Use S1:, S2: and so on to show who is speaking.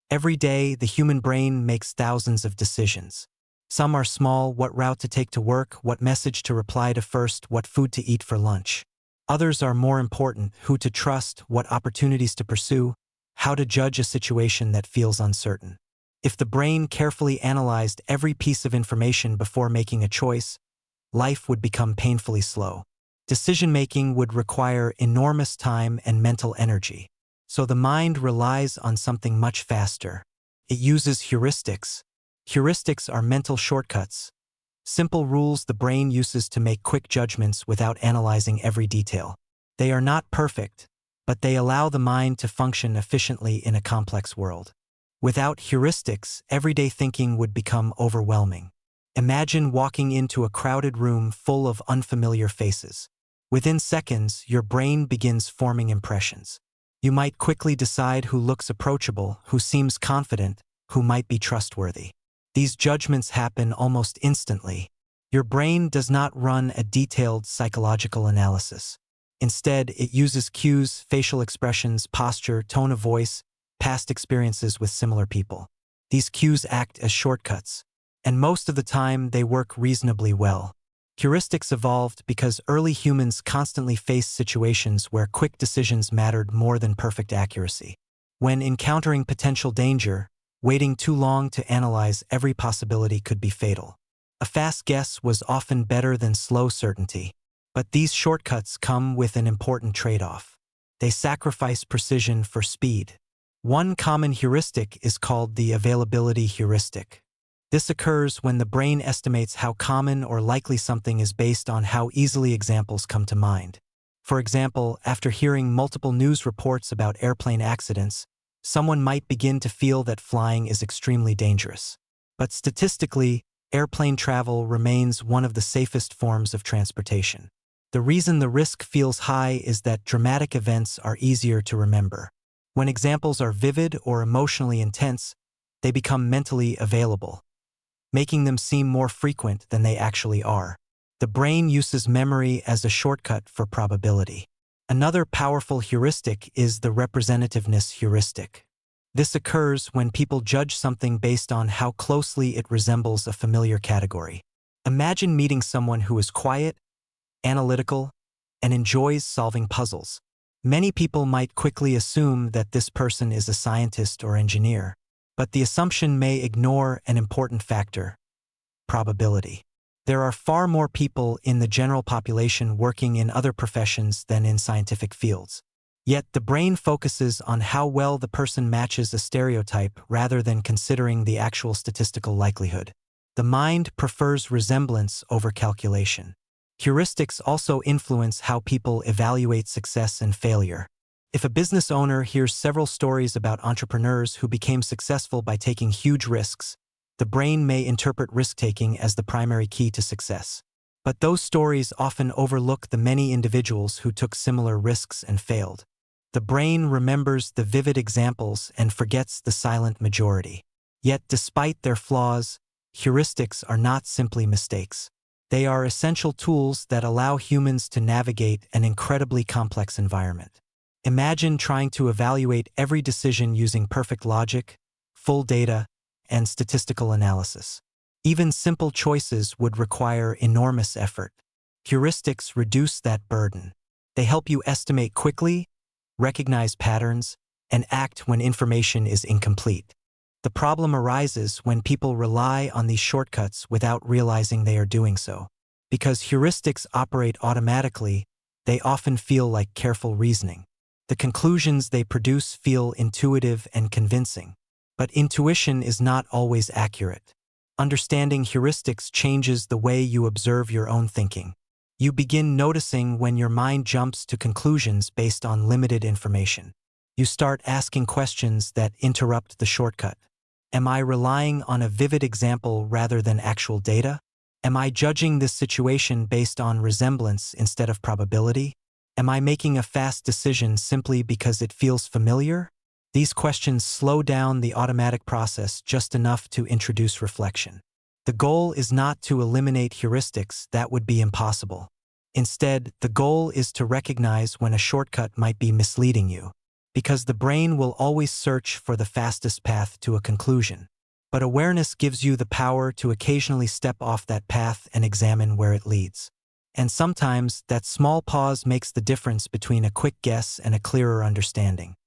S1: Every day, the human brain makes thousands of decisions. Some are small: what route to take to work, what message to reply to first, what food to eat for lunch. Others are more important: who to trust, what opportunities to pursue, how to judge a situation that feels uncertain. If the brain carefully analyzed every piece of information before making a choice, life would become painfully slow. Decision-making would require enormous time and mental energy. So the mind relies on something much faster. It uses heuristics. Heuristics are mental shortcuts, simple rules the brain uses to make quick judgments without analyzing every detail. They are not perfect, but they allow the mind to function efficiently in a complex world. Without heuristics, everyday thinking would become overwhelming. Imagine walking into a crowded room full of unfamiliar faces. Within seconds, your brain begins forming impressions. You might quickly decide who looks approachable, who seems confident, who might be trustworthy. These judgments happen almost instantly. Your brain does not run a detailed psychological analysis. Instead, it uses cues, facial expressions, posture, tone of voice, past experiences with similar people. These cues act as shortcuts, and most of the time they work reasonably well. Heuristics evolved because early humans constantly faced situations where quick decisions mattered more than perfect accuracy. When encountering potential danger, waiting too long to analyze every possibility could be fatal. A fast guess was often better than slow certainty. But these shortcuts come with an important trade-off. They sacrifice precision for speed. One common heuristic is called the availability heuristic. This occurs when the brain estimates how common or likely something is based on how easily examples come to mind. For example, after hearing multiple news reports about airplane accidents, someone might begin to feel that flying is extremely dangerous. But statistically, airplane travel remains one of the safest forms of transportation. The reason the risk feels high is that dramatic events are easier to remember. When examples are vivid or emotionally intense, they become mentally available, making them seem more frequent than they actually are. The brain uses memory as a shortcut for probability. Another powerful heuristic is the representativeness heuristic. This occurs when people judge something based on how closely it resembles a familiar category. Imagine meeting someone who is quiet, analytical, and enjoys solving puzzles. Many people might quickly assume that this person is a scientist or engineer, but the assumption may ignore an important factor: probability. There are far more people in the general population working in other professions than in scientific fields. Yet the brain focuses on how well the person matches a stereotype rather than considering the actual statistical likelihood. The mind prefers resemblance over calculation. Heuristics also influence how people evaluate success and failure. If a business owner hears several stories about entrepreneurs who became successful by taking huge risks, the brain may interpret risk-taking as the primary key to success. But those stories often overlook the many individuals who took similar risks and failed. The brain remembers the vivid examples and forgets the silent majority. Yet, despite their flaws, heuristics are not simply mistakes. They are essential tools that allow humans to navigate an incredibly complex environment. Imagine trying to evaluate every decision using perfect logic, full data, and statistical analysis. Even simple choices would require enormous effort. Heuristics reduce that burden. They help you estimate quickly, recognize patterns, and act when information is incomplete. The problem arises when people rely on these shortcuts without realizing they are doing so. Because heuristics operate automatically, they often feel like careful reasoning. The conclusions they produce feel intuitive and convincing. But intuition is not always accurate. Understanding heuristics changes the way you observe your own thinking. You begin noticing when your mind jumps to conclusions based on limited information. You start asking questions that interrupt the shortcut. Am I relying on a vivid example rather than actual data? Am I judging this situation based on resemblance instead of probability? Am I making a fast decision simply because it feels familiar? These questions slow down the automatic process just enough to introduce reflection. The goal is not to eliminate heuristics; that would be impossible. Instead, the goal is to recognize when a shortcut might be misleading you. because the brain will always search for the fastest path to a conclusion. But awareness gives you the power to occasionally step off that path and examine where it leads. And sometimes that small pause makes the difference between a quick guess and a clearer understanding.